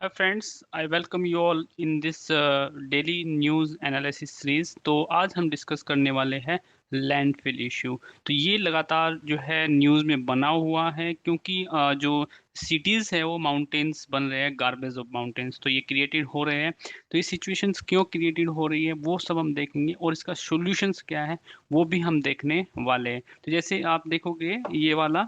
Hi friends, I welcome you all in this daily news analysis series. तो आज हम discuss करने वाले हैं लैंडफिल इशू। तो ये लगातार जो है न्यूज़ में बना हुआ है क्योंकि जो सिटीज़ है वो माउंटेन्स बन रहे हैं, गार्बेज ऑफ माउंटेन्स, तो ये क्रिएटेड हो रहे हैं। तो ये सिचुएशंस क्यों क्रिएटेड हो रही है वो सब हम देखेंगे और इसका सॉल्यूशंस क्या है वो भी हम देखने वाले हैं। तो जैसे आप देखोगे ये वाला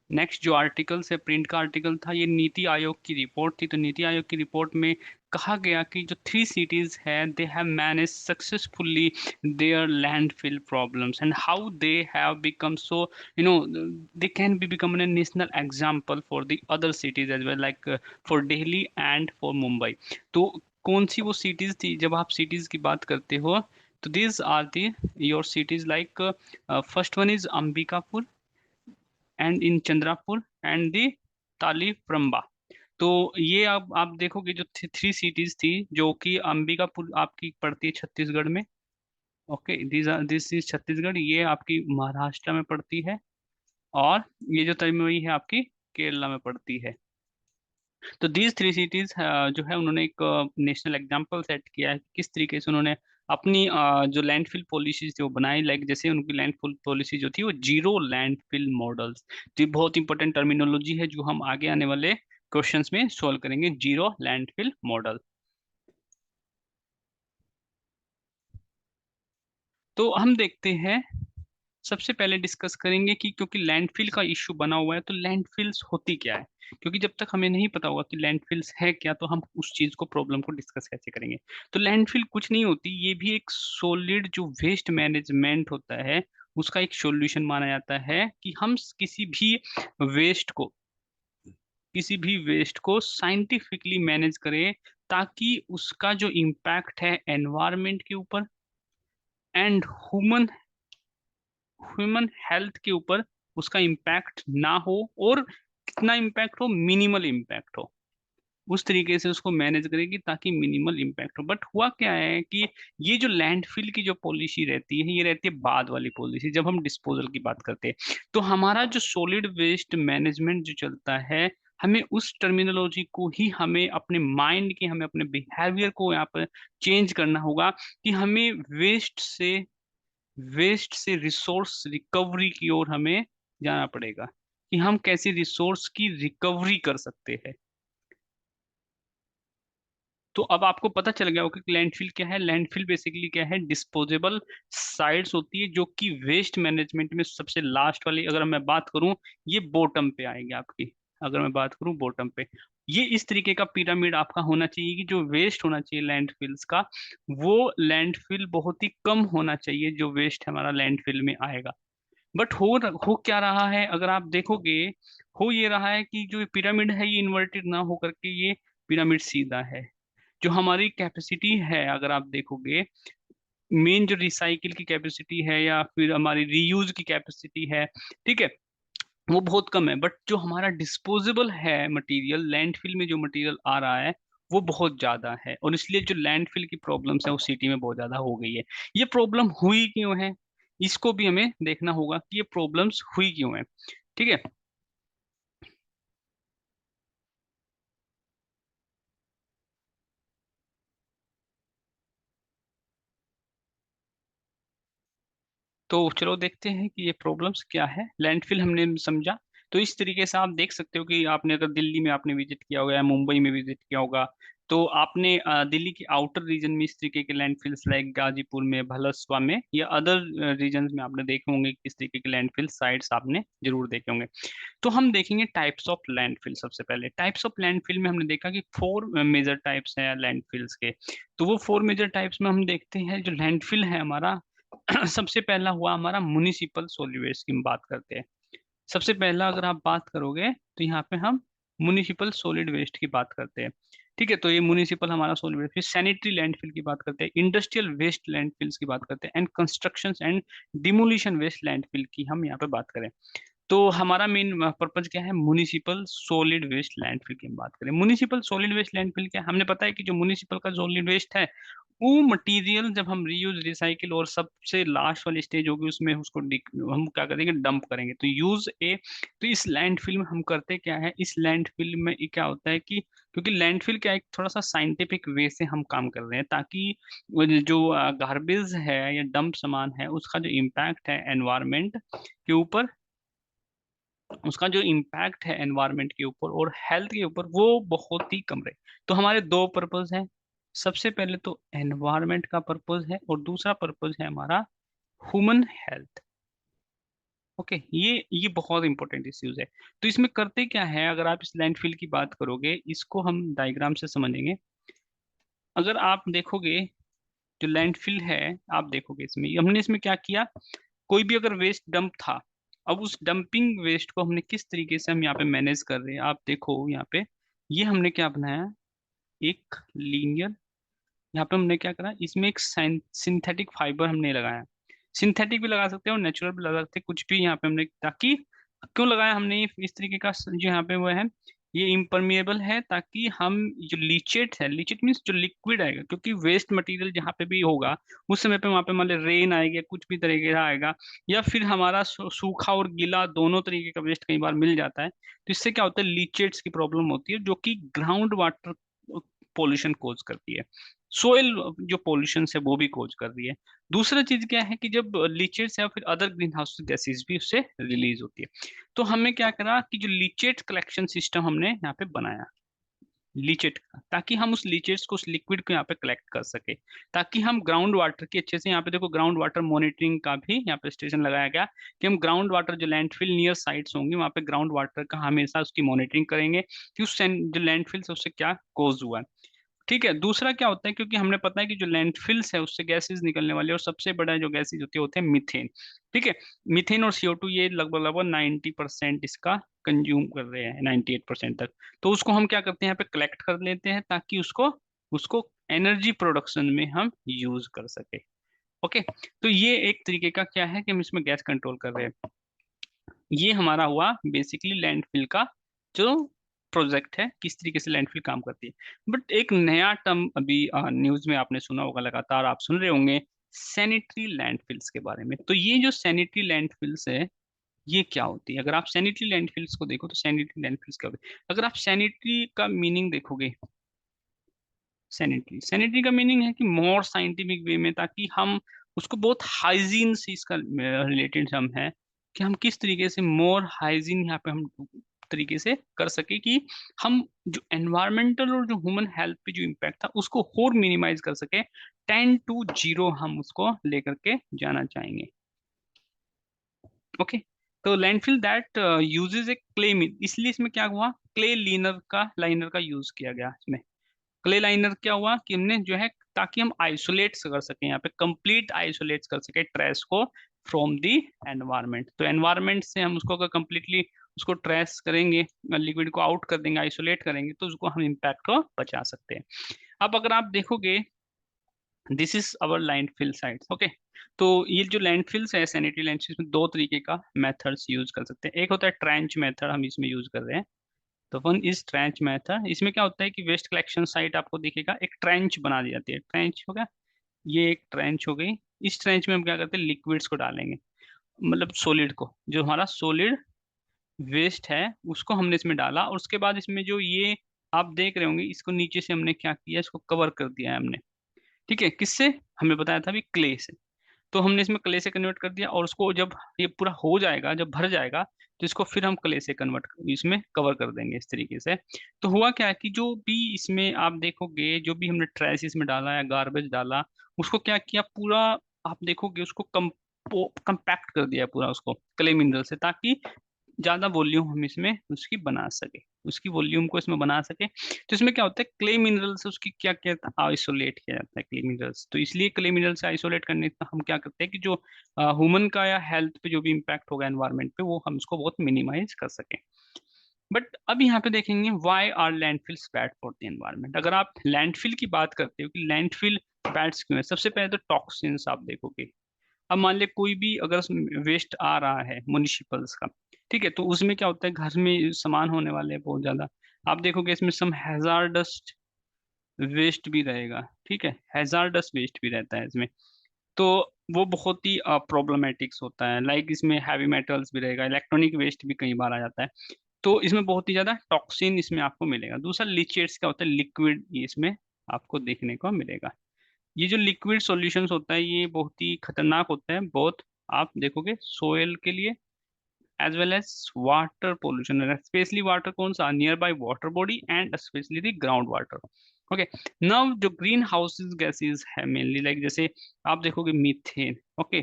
नेक्स्ट जो आर्टिकल्स है, प्रिंट का आर्टिकल था, ये नीति आयोग की रिपोर्ट थी। तो नीति आयोग की रिपोर्ट में कहा गया कि जो 3 cities है they have manage successfully their landfill problems and how they have become so they can be become a national example for the other cities as well, like for Delhi and for Mumbai. तो कौन सी वो cities थी? जब आप cities की बात करते हो तो these are the your cities, like first one is Ambikapur and in Chandrapur and the Taliparamba. तो ये आप देखोगे जो 3 cities थी, जो कि अंबिकापुर आपकी पड़ती है छत्तीसगढ़ में। ओके, दिस इज छत्तीसगढ़, ये आपकी महाराष्ट्र में पड़ती है। और ये जो तमिलनाडु है आपकी केरला में पड़ती है। तो दीज 3 cities जो है उन्होंने एक नेशनल एग्जाम्पल सेट किया है कि किस तरीके से उन्होंने अपनी जो लैंडफिल पॉलिसीज थी वो बनाई। लाइक जैसे उनकी लैंडफिल पॉलिसी जो थी वो जीरो लैंडफिल मॉडल्स। तो ये बहुत इंपॉर्टेंट टर्मिनोलॉजी है जो हम आगे आने वाले क्वेश्चंस में सॉल्व करेंगे, जीरो लैंडफिल मॉडल। तो हम देखते हैं, सबसे पहले डिस्कस करेंगे कि क्योंकि लैंडफिल का इश्यू बना हुआ है तो लैंडफिल्स होती क्या है। क्योंकि जब तक हमें नहीं पता होगा कि लैंडफिल्स है क्या तो हम उस चीज को, प्रॉब्लम को डिस्कस कैसे करेंगे। तो लैंडफिल कुछ नहीं होती, ये भी एक सॉलिड जो वेस्ट मैनेजमेंट होता है उसका एक सॉल्यूशन माना जाता है कि हम वेस्ट को किसी भी वेस्ट को साइंटिफिकली मैनेज करें ताकि उसका जो इम्पैक्ट है एनवायरनमेंट के ऊपर एंड ह्यूमन ह्यूमन हेल्थ के ऊपर उसका इम्पैक्ट ना हो, और कितना इम्पैक्ट हो, मिनिमल इम्पैक्ट हो। उस तरीके से उसको मैनेज करेगी ताकि मिनिमल इम्पैक्ट हो। बट हुआ क्या है कि ये जो लैंडफिल की जो पॉलिसी रहती है ये रहती है बाद वाली पॉलिसी, जब हम डिस्पोजल की बात करते हैं। तो हमारा जो सॉलिड वेस्ट मैनेजमेंट जो चलता है, हमें उस टर्मिनोलॉजी को ही, हमें अपने माइंड के, हमें अपने बिहेवियर को यहाँ पर चेंज करना होगा कि हमें वेस्ट से रिसोर्स रिकवरी की ओर हमें जाना पड़ेगा कि हम कैसे रिसोर्स की रिकवरी कर सकते हैं। तो अब आपको पता चल गया होगा कि लैंडफिल क्या है। लैंडफिल बेसिकली क्या है, डिस्पोजेबल साइट्स होती है जो कि वेस्ट मैनेजमेंट में सबसे लास्ट वाली, अगर मैं बात करूं, ये बॉटम पे आएगी आपकी। अगर मैं बात करूं बॉटम पे, ये इस तरीके का पिरामिड आपका होना चाहिए कि जो वेस्ट होना चाहिए लैंडफिल्स का, वो लैंडफिल बहुत ही कम होना चाहिए जो वेस्ट हमारा लैंडफिल में आएगा। बट हो क्या रहा है अगर आप देखोगे, हो ये रहा है कि जो पिरामिड है ये इन्वर्टेड ना होकर के ये पिरामिड सीधा है। जो हमारी कैपेसिटी है अगर आप देखोगे, मेन जो रिसाइकिल की कैपेसिटी है या फिर हमारी रीयूज की कैपेसिटी है, ठीक है, वो बहुत कम है। बट जो हमारा डिस्पोजेबल है मटेरियल, लैंडफिल में जो मटेरियल आ रहा है वो बहुत ज्यादा है, और इसलिए जो लैंडफिल की प्रॉब्लम्स है वो सिटी में बहुत ज्यादा हो गई है। ये प्रॉब्लम हुई क्यों है, इसको भी हमें देखना होगा कि ये प्रॉब्लम्स हुई क्यों है। ठीक है, तो चलो देखते हैं कि ये प्रॉब्लम्स क्या है। लैंडफिल हमने समझा। तो इस तरीके से आप देख सकते हो कि आपने अगर दिल्ली में आपने विजिट किया होगा या मुंबई में विजिट किया होगा, तो आपने दिल्ली के आउटर रीजन में इस तरीके के लैंडफिल्स, लाइक गाजीपुर में, भलसवा में या अदर रीजन्स में आपने देखे होंगे कि इस तरीके के लैंडफिल साइट्स आपने जरूर देखे होंगे। तो हम देखेंगे टाइप्स ऑफ लैंडफिल। सबसे पहले टाइप्स ऑफ लैंडफिल में हमने देखा कि 4 मेजर टाइप्स हैं लैंडफिल्स के। तो वो 4 मेजर टाइप्स में हम देखते हैं जो लैंडफिल है हमारा। सबसे पहला हुआ हमारा म्युनिसिपल सॉलिड वेस्ट की हम बात करते हैं। सबसे पहला अगर आप बात करोगे तो यहाँ पे हम म्युनिसिपल सॉलिड वेस्ट की बात करते हैं। ठीक है, तो ये म्युनिसिपल हमारा सॉलिड वेस्ट। फिर सैनिटरी लैंडफिल की बात करते हैं, इंडस्ट्रियल वेस्ट लैंडफिल्स की बात करते हैं, and construction and demolition waste landfill की हम यहाँ पे बात करें। तो हमारा मेन पर्पज क्या है, म्युनिसिपल सॉलिड वेस्ट लैंडफिल की हम बात करें। म्युनिसिपल सॉलिड वेस्ट लैंडफिल क्या है, हमने पता है कि जो म्युनिसिपल का सॉलिड वेस्ट है वो मटेरियल जब हम रीयूज रिसाइकिल और सबसे लास्ट वाली स्टेज होगी उसमें उसको हम क्या करेंगे, डंप करेंगे। तो यूज ए, तो इस लैंडफिल में हम करते क्या है, इस लैंडफिल में ये क्या होता है कि क्योंकि लैंडफिल क्या एक थोड़ा सा साइंटिफिक वे से हम काम कर रहे हैं, ताकि वो जो गार्बेज है या डंप सामान है उसका जो इम्पैक्ट है एनवायरमेंट के ऊपर, उसका जो इम्पैक्ट है एनवायरनमेंट के ऊपर और हेल्थ के ऊपर वो बहुत ही कम रहे। तो हमारे दो पर्पस है, सबसे पहले तो एनवायरनमेंट का पर्पस है और दूसरा पर्पस है हमारा ह्यूमन हेल्थ। ओके, ये बहुत इंपॉर्टेंट इश्यूज है। तो इसमें करते क्या है, अगर आप इस लैंडफिल की बात करोगे, इसको हम डायग्राम से समझेंगे। अगर आप देखोगे जो लैंडफिल है, आप देखोगे इसमें हमने इसमें क्या किया, कोई भी अगर वेस्ट डंप था, अब उस डंपिंग वेस्ट को हमने किस तरीके से हम यहाँ पे मैनेज कर रहे हैं, आप देखो यहाँ पे ये हमने क्या बनाया, एक लीनियर, यहाँ पे हमने क्या करा, इसमें एक सिंथेटिक फाइबर हमने लगाया। सिंथेटिक भी लगा सकते हैं और नेचुरल भी लगा सकते हैं, कुछ भी यहाँ पे हमने, ताकि क्यों लगाया हमने इस तरीके का जो यहाँ पे वो है, ये इम्परमिएबल है, ताकि हम जो लीचेट है, लीचेट मीन्स जो लिक्विड आएगा, क्योंकि वेस्ट मटेरियल जहाँ पे भी होगा उस समय पे वहाँ पे मान लो रेन आएगा, कुछ भी तरीके का आएगा, या फिर हमारा सूखा और गीला दोनों तरीके का वेस्ट कई बार मिल जाता है, तो इससे क्या होता है, लीचेट्स की प्रॉब्लम होती है, जो कि ग्राउंड वाटर पोल्यूशन कोज करती है, सोयल जो पोल्यूशन है वो भी कोज कर रही है। दूसरा चीज क्या है कि जब लीचेट्स या फिर अदर ग्रीन हाउस गैसेज भी उससे रिलीज होती है, तो हमें क्या करा कि जो लीचेट कलेक्शन सिस्टम हमने यहाँ पे बनाया, लीचेट का, ताकि हम उस लीचेट्स को, उस लिक्विड को यहाँ पे कलेक्ट कर सके, ताकि हम ग्राउंड वाटर की अच्छे से, यहाँ पे देखो ग्राउंड वाटर मॉनिटरिंग का भी यहाँ पे स्टेशन लगाया गया, कि हम ग्राउंड वाटर जो लैंडफिल नियर साइट्स होंगे वहाँ पे ग्राउंड वाटर का हमेशा उसकी मॉनिटरिंग करेंगे कि उस जो लैंडफिल से उससे क्या कोज हुआ है। ठीक है, दूसरा क्या होता है, क्योंकि हमने पता है कि जो लैंडफिल्स है उससे गैसेस निकलने वाले, और सबसे बड़ा जो गैसेज होती है होते हैं मीथेन। ठीक है, मीथेन और CO2 ये लगभग लगभग 90% इसका कंज्यूम कर रहे हैं, 98% तक। तो उसको हम क्या करते हैं, यहाँ पे कलेक्ट कर लेते हैं, ताकि उसको उसको एनर्जी प्रोडक्शन में हम यूज कर सके। ओके, तो ये एक तरीके का क्या है कि हम इसमें गैस कंट्रोल कर रहे हैं। ये हमारा हुआ बेसिकली लैंडफिल का जो प्रोजेक्ट है, किस तरीके से लैंडफिल काम करती है। बट एक नया टर्म अभी न्यूज में आपने सुना होगा, लगातार आप सुन रहे होंगे, सैनिटरी लैंडफिल्स के बारे में। तो ये जो सैनिटरी लैंडफिल्स है, ये क्या होती है, अगर आप सैनिटरी लैंडफिल्स को देखो तो सैनिटरी लैंडफिल्स क्या होती है, अगर आप सैनिटरी का मीनिंग देखोगे, सैनिटरी सैनिटरी का मीनिंग है कि मोर साइंटिफिक वे में, ताकि हम उसको बहुत हाइजीन से इसका रिलेटेड हम है, कि हम किस तरीके से मोर हाइजीन यहाँ पे हम तरीके से कर सके, कि हम जो एनवायरमेंटल और जो ह्यूमन हेल्थ पे जो इम्पैक्ट था उसको और मिनिमाइज कर सके, 10 to 0 हम उसको लेकर के जाना चाहेंगे। ओके, तो landfill that uses A clay, इसलिए इसमें क्या हुआ, क्ले लाइनर का यूज किया गया इसमें। क्ले लाइनर क्या हुआ कि हमने जो है, ताकि हम आइसोलेट कर सकें, यहाँ पे कंप्लीट आइसोलेट कर सके ट्रेस को फ्रॉम दी एनवायरनमेंट। तो एनवायरनमेंट से हम उसको अगर कंप्लीटली उसको ट्रेस करेंगे, लिक्विड को आउट कर देंगे, आइसोलेट करेंगे, तो उसको हम इम्पैक्ट को बचा सकते हैं। अब अगर आप देखोगे, this is our landfill sites. Okay, तो ये जो लैंडफिल्स है, सैनिटरी लैंडफिल्स में दो तरीके का मेथड्स यूज कर सकते हैं। एक होता है ट्रेंच मेथड, हम इसमें यूज कर रहे हैं। तो वन इज ट्रेंच मेथड, इसमें क्या होता है कि वेस्ट कलेक्शन साइट आपको दिखेगा, एक ट्रेंच बना दी जाती है, ट्रेंच हो गया, ये एक ट्रेंच हो गई। इस ट्रेंच में हम क्या करते हैं, लिक्विड्स को डालेंगे, मतलब सॉलिड को, जो हमारा सॉलिड वेस्ट है उसको हमने इसमें डाला, और उसके बाद इसमें जो ये आप देख रहे होंगे, इसको नीचे से हमने क्या किया, इसको कवर कर दिया है हमने। ठीक है, किससे, हमें बताया था अभी, क्ले से। तो हमने इसमें क्ले से कन्वर्ट कर दिया, और उसको जब ये पूरा हो जाएगा, जब भर जाएगा, तो इसको फिर हम क्ले से कन्वर्ट इसमें कवर कर देंगे इस तरीके से। तो हुआ क्या है कि जो भी इसमें आप देखोगे, जो भी हमने ट्रैश इसमें डाला या गार्बेज डाला, उसको क्या किया पूरा, आप देखोगे उसको कंपैक्ट कर दिया पूरा उसको क्ले मिनरल से, ताकि ज्यादा वॉल्यूम हम इसमें उसकी बना सके, उसकी वॉल्यूम को इसमें बना सके। तो इसमें क्या होता है, क्ले मिनरल से उसकी क्या क्या आइसोलेट किया जाता है क्ले मिनरल्स। तो इसलिए क्ले मिनरल से आइसोलेट करने का हम क्या करते हैं कि जो ह्यूमन का या हेल्थ पे जो भी इम्पैक्ट होगा एनवायरनमेंट पे, वो हम उसको बहुत मिनिमाइज कर सकें। बट अब यहाँ पे देखेंगे, why are landfills bad for the environment. अगर आप लैंडफिल की बात करते हो कि लैंडफिल बैड क्यों है, सबसे पहले तो टॉक्सिन्स आप देखोगे। अब मान ले कोई भी अगर वेस्ट आ रहा है म्युनिसिपल्स का, ठीक है, तो उसमें क्या होता है, घर में सामान होने वाले हैं बहुत ज्यादा, आप देखोगे इसमें सम हैजार्डस वेस्ट भी रहेगा, ठीक है, हैजार्डस वेस्ट भी रहता है इसमें। तो वो बहुत ही प्रॉब्लमेटिक्स होता है, लाइक इसमें हैवी मेटल्स भी रहेगा, इलेक्ट्रॉनिक वेस्ट भी कई बार आ जाता है। तो इसमें बहुत ही ज्यादा टॉक्सिन इसमें आपको मिलेगा। दूसरा लीचेट्स का होता है लिक्विड, इसमें आपको देखने को मिलेगा। ये जो लिक्विड सॉल्यूशंस होता है ये बहुत ही खतरनाक होता है, बहुत आप देखोगे सोयल के लिए as well as water pollution, specially water कौन सा, near by water body and specially the ground water. Okay, now जो ग्रीन हाउसेज गैसेज है मेनली, लाइक जैसे आप देखोगे मीथेन, ओके,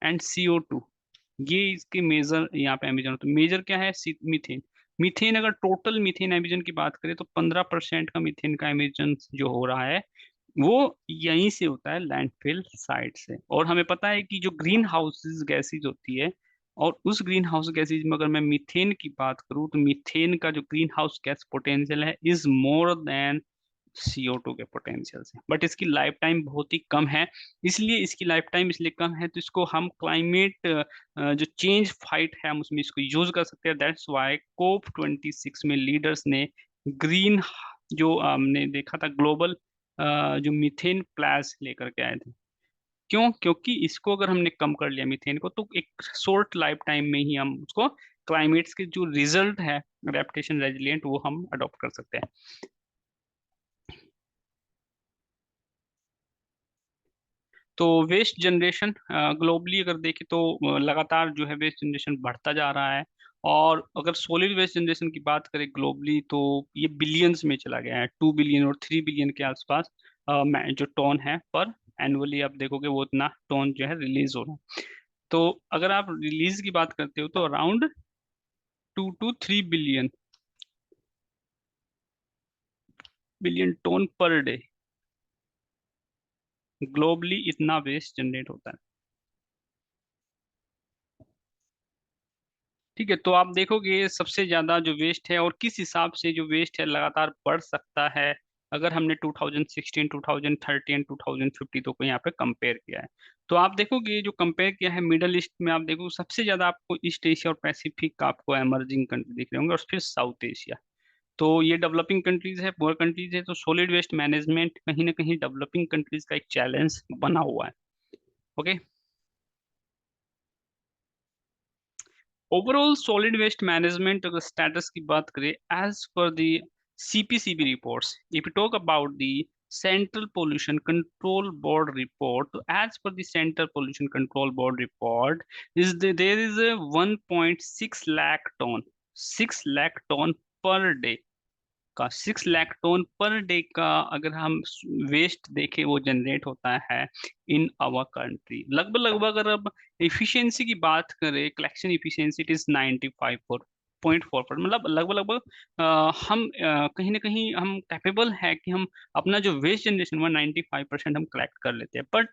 एंड CO2, ये इसके मेजर यहाँ पे एमिजन। तो मेजर क्या है, मीथेन। मीथेन अगर टोटल मीथेन एमिजन की बात करें तो 15% का मीथेन का एमिजन जो हो रहा है वो यहीं से होता है, लैंडफिल साइट से। और हमें पता है कि जो ग्रीन हाउसेज गैसेज होती है, और उस ग्रीन हाउस गैसेज में अगर मैं मीथेन की बात करूं तो मीथेन का जो ग्रीन हाउस गैस पोटेंशियल है इज मोर देन CO2 के पोटेंशियल से, बट इसकी लाइफ टाइम बहुत ही कम है। इसलिए इसकी लाइफ टाइम इसलिए कम है, तो इसको हम क्लाइमेट जो चेंज फाइट है हम उसमें इसको यूज कर सकते हैं। दैट्स वाई COP26 में लीडर्स ने ग्रीन, जो हमने देखा था ग्लोबल, जो मीथेन प्लास लेकर के आए थे। क्यों? क्योंकि इसको अगर हमने कम कर लिया मीथेन को तो एक शॉर्ट लाइफ टाइम में ही हम उसको क्लाइमेट्स के जो रिजल्ट है रेप्टेशन रेजिलियंट वो हम अडॉप्ट कर सकते हैं। तो वेस्ट जनरेशन ग्लोबली अगर देखें तो लगातार जो है वेस्ट जनरेशन बढ़ता जा रहा है। और अगर सॉलिड वेस्ट जनरेशन की बात करें ग्लोबली तो ये बिलियंस में चला गया है, 2 बिलियन और 3 बिलियन के आसपास जो टोन है पर एनुअली आप देखोगे वो इतना टोन जो है रिलीज हो रहा है। तो अगर आप रिलीज की बात करते हो तो around 2 to 3 billion billion tone per day globally इतना वेस्ट जनरेट होता है। ठीक है, तो आप देखोगे सबसे ज्यादा जो वेस्ट है और किस हिसाब से जो वेस्ट है लगातार बढ़ सकता है, अगर हमने 2016, 2030 एंड 2050 को यहाँ पे कंपेयर किया है। तो आप देखोगे जो कंपेयर किया है मिडल ईस्ट में, आप देखो सबसे ज्यादा आपको ईस्ट एशिया और पैसिफिक का आपको एमर्जिंग कंट्री दिख रहे होंगे, और फिर साउथ एशिया। तो ये डेवलपिंग कंट्रीज है, पुअर कंट्रीज है। तो सॉलिड वेस्ट मैनेजमेंट कहीं ना कहीं डेवलपिंग कंट्रीज का एक चैलेंज बना हुआ है। Okay, overall solid waste management अगर स्टेटस की बात करें as per the CPCB reports, if you talk about the central pollution control board report, तो as per the central pollution control board report is there is a 1.6 lakh ton, 6 lakh ton per day का, 6 lakh ton per day का अगर हम waste देखें वो generate होता है in our country. लगभग लगभग अगर अब इफिशियंसी की बात करें, कलेक्शन इफिशियंसी इट इज 95.4, मतलब लगभग लगभग हम कहीं ना कहीं हम कैपेबल है कि हम अपना जो वेस्ट जनरेशन हुआ 95% हम कलेक्ट कर लेते हैं। बट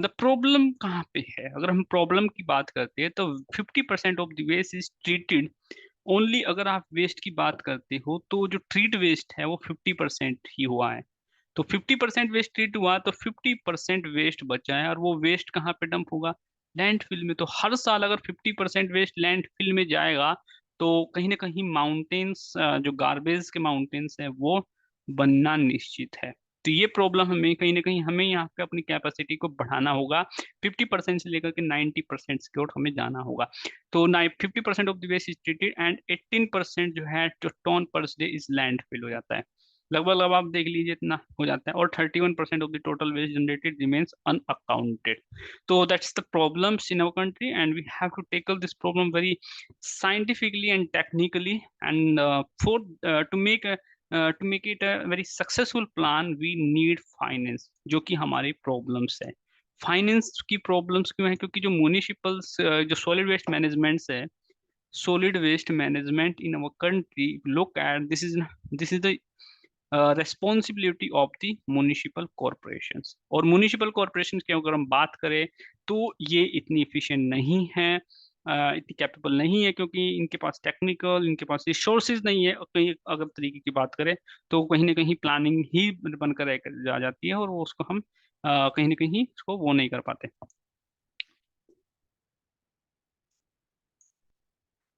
द प्रॉब्लम कहाँ पे है, अगर हम प्रॉब्लम की बात करते हैं तो 50% of the waste is treated only. अगर आप वेस्ट की बात करते हो तो जो ट्रीट वेस्ट है वो 50% ही हुआ है। तो 50% वेस्ट ट्रीट हुआ तो 50% वेस्ट बचा है, और वो वेस्ट कहाँ पे डंप होगा, लैंडफिल में। तो हर साल अगर 50% वेस्ट लैंडफिल में जाएगा तो कहीं ना कहीं माउंटेन्स, जो गार्बेज के माउंटेन्स है वो बनना निश्चित है। तो ये प्रॉब्लम हमें कहीं ना कहीं हमें यहाँ पे अपनी कैपेसिटी को बढ़ाना होगा, 50% से लेकर के 90% की ओर हमें जाना होगा। तो 50% of the waste is treated and 18% जो है जो ton per day is landfill हो जाता है। लगभग लगभग आप देख लीजिए इतना हो जाता है, और 31% of the total waste generated remains unaccounted. तो that's the problems in our country and we have to tackle this problem very scientifically and technically, and for to make it a very successful plan we need finance, जो कि हमारी problems है। Finance की problems क्यों है, क्योंकि जो म्यूनिसिपल्स जो सॉलिड वेस्ट मैनेजमेंट है, solid waste management in our country, look at this is the responsibility of the municipal corporations। और municipal corporations की अगर हम बात करें तो ये इतनी efficient नहीं है, इतनी कैपेबल नहीं है, क्योंकि इनके पास टेक्निकल, इनके पास रिसोर्सेज नहीं है। और कहीं अगर तरीके की बात करें तो कहीं ना कहीं प्लानिंग ही बनकर जा जाती है, और वो उसको हम कहीं ना कहीं उसको वो नहीं कर पाते।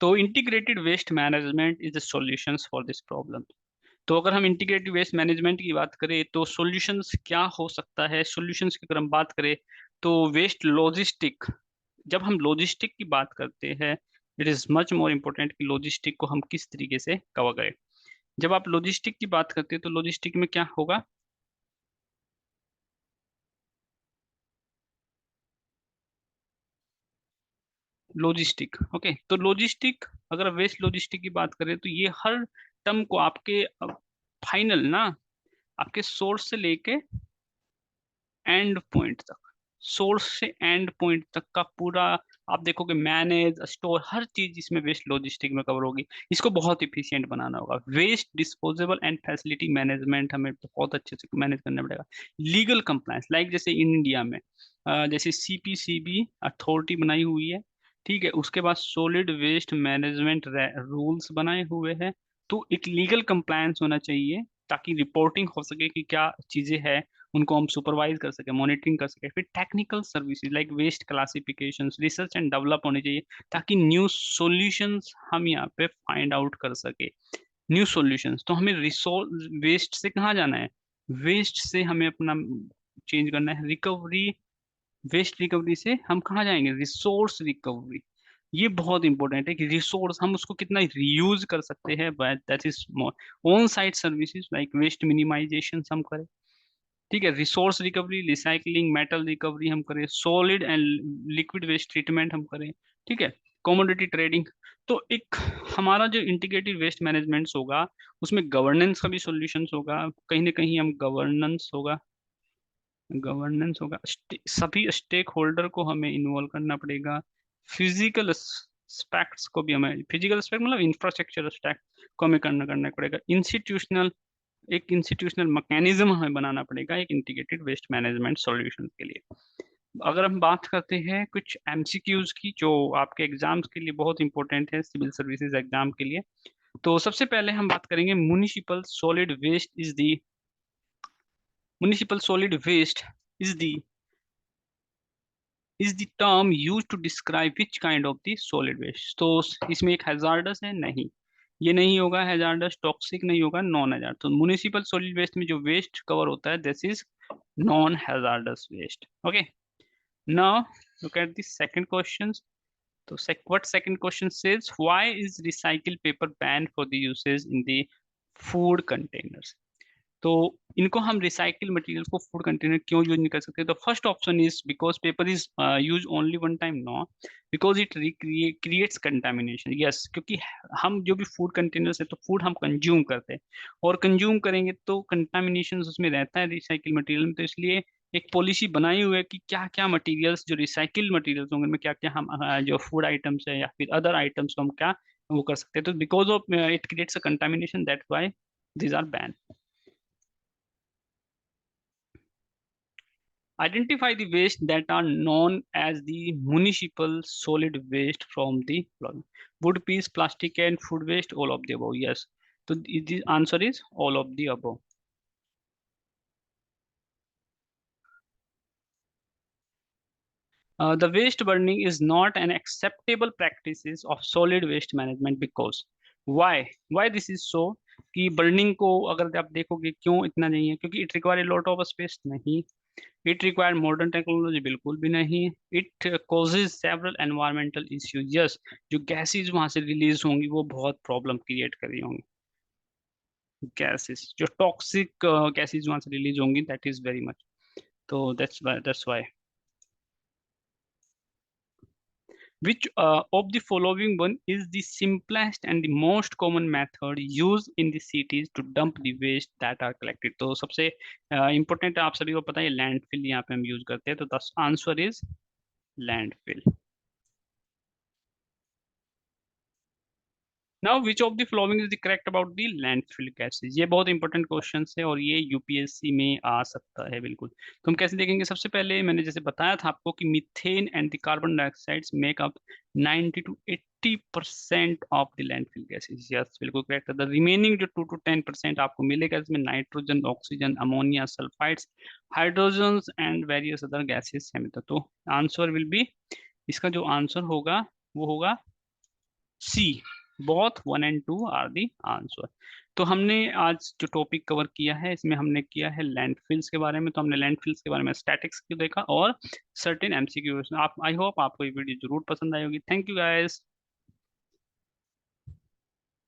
तो integrated waste management is the solutions for this problem. तो अगर हम इंटीग्रेटेड वेस्ट मैनेजमेंट की बात करें तो सॉल्यूशंस क्या हो सकता है, सॉल्यूशंस की अगर हम बात करें तो वेस्ट लॉजिस्टिक, जब हम लॉजिस्टिक की बात करते हैं it is much more important कि लॉजिस्टिक को हम किस तरीके से कवर करें। जब आप लॉजिस्टिक की बात करते हैं तो लॉजिस्टिक में क्या होगा, लॉजिस्टिक, ओके। तो लॉजिस्टिक, अगर वेस्ट लॉजिस्टिक की बात करें तो ये हर टर्म को आपके फाइनल ना, आपके सोर्स से लेके एंड पॉइंट तक, सोर्स से एंड पॉइंट तक का पूरा आप देखोगे मैनेज स्टोर हर चीज इसमें वेस्ट लॉजिस्टिक में कवर होगी। इसको बहुत इफिशिएंट बनाना होगा। Waste disposable and facility management हमें बहुत अच्छे से मैनेज करना पड़ेगा। लीगल कंप्लायंस लाइक जैसे इंडिया में जैसे सीपीसीबी अथॉरिटी बनाई हुई है, ठीक है, उसके बाद सॉलिड वेस्ट मैनेजमेंट रूल्स बनाए हुए हैं। तो एक लीगल कंप्लायंस होना चाहिए ताकि रिपोर्टिंग हो सके कि क्या चीजें हैं, उनको हम सुपरवाइज कर सके, मॉनिटरिंग कर सके। फिर technical services like waste classifications, research and develop होने चाहिए ताकि न्यू सॉल्यूशंस हम यहाँ पे फाइंड आउट कर सके। न्यू सॉल्यूशंस तो हमें रिसोर्स वेस्ट से कहाँ जाना है, वेस्ट से हमें अपना चेंज करना है रिकवरी, वेस्ट रिकवरी से हम कहाँ जाएंगे, रिसोर्स रिकवरी। ये बहुत इंपॉर्टेंट है कि रिसोर्स हम उसको कितना रीयूज कर सकते हैं, that is on site services like waste minimization हम करें, ठीक है, resource recovery, recycling, metal recovery हम करें, solid and liquid waste treatment हम करें, ठीक है, कमोडिटी ट्रेडिंग। तो एक हमारा जो इंटीग्रेटेड वेस्ट मैनेजमेंट होगा उसमें गवर्नेंस का भी सॉल्यूशंस होगा, कहीं ना कहीं हम गवर्नेंस होगा, सभी स्टेक होल्डर को हमें इन्वॉल्व करना पड़ेगा। फिजिकल एस्पेक्ट्स को भी हमें, फिजिकल एस्पेक्ट मतलब इंफ्रास्ट्रक्चर एस्पेक्ट को हमें करना करना पड़ेगा। इंस्टीट्यूशनल, एक इंस्टीट्यूशनल मैकेनिज्म हमें बनाना पड़ेगा एक इंटीग्रेटेड वेस्ट मैनेजमेंट सॉल्यूशन के लिए। अगर हम बात करते हैं कुछ एमसीक्यूज की जो आपके एग्जाम्स के लिए बहुत इंपॉर्टेंट है, सिविल सर्विसेज एग्जाम के लिए, तो सबसे पहले हम बात करेंगे municipal solid waste is the, municipal solid waste is the is the term used to describe which kind of the solid waste। तो इसमें एक हैजार्डस है नहीं, ये नहीं होगा हैजार्डस, टॉक्सिक नहीं होगा, नॉन हैजार्ड। तो म्युनिसिपल सॉलिड वेस्ट में जो वेस्ट कवर होता है this is non hazardous waste, okay. Now look at the second question. तो what second question says, why is recycled paper banned for the uses in the food containers। तो इनको हम recycle materials को food container क्यों use नहीं कर सकते, तो first option is because paper is use only one time, no, because it creates contamination, yes, क्योंकि हम जो भी फूड कंटेनर्स है तो फूड हम कंज्यूम करते हैं और कंज्यूम करेंगे तो कंटामिनेशन उसमें रहता है रिसाइकिल मटेरियल में। तो इसलिए एक पॉलिसी बनाई हुई है कि क्या क्या मटेरियल्स जो रिसाइकिल मटेरियल्स होंगे उनमें क्या क्या हम जो फूड आइटम्स है या फिर अदर आइटम्स को हम क्या वो कर सकते हैं। तो because of it creates a contamination that's why these are banned। Identify the waste that are known as the municipal solid waste from the following: wood piece, plastic and food waste, all of the above. Yes. So the answer is all of the above. The waste burning is not an acceptable practices of solid waste management because why this is so कि burning को अगर आप देखोगे क्यों इतना नहीं है, क्योंकि it require lot of space नहीं, इट रिक्वायर मॉडर्न टेक्नोलॉजी बिल्कुल भी नहीं, it causes several environmental issues, yes, जो गैसेज वहां से रिलीज होंगी वो बहुत प्रॉब्लम क्रिएट कर रही होंगी, गैसेज जो टॉक्सिक गैसेज वहां से रिलीज होंगी दैट इज वेरी मच। तो that's why which of the following one is the simplest and the most common method used in the cities to dump the waste that are collected। तो सबसे important आप सभी को पता है landfill यहाँ पे हम यूज करते हैं, तो the answer is landfill. Now which of the following is the correct about the landfill gases, ये बहुत इंपॉर्टेंट क्वेश्चन है और ये यूपीएससी में आ सकता है बिल्कुल। तो हम कैसे देखेंगे, सबसे पहले मैंने जैसे बताया था आपको कि methane and the carbon dioxide make up 90 to 80% of the landfill gases, yes बिल्कुल करेक्ट है। द रिमेनिंग जो 2 to 10% आपको मिलेगा इसमें nitrogen, oxygen, ammonia, sulphides, hydrogen and various other gases है। तो आंसर विल बी, इसका जो आंसर होगा वो होगा C, both 1 and 2 are the answer. तो हमने आज जो टॉपिक कवर किया है इसमें हमने किया है लैंडफिल्स के बारे में। तो हमने लैंडफिल्स के बारे में स्टैटिक्स को देखा और सर्टेन एमसीक्यू। आप आई होप आपको ये वीडियो जरूर पसंद आई होगी। Thank you guys.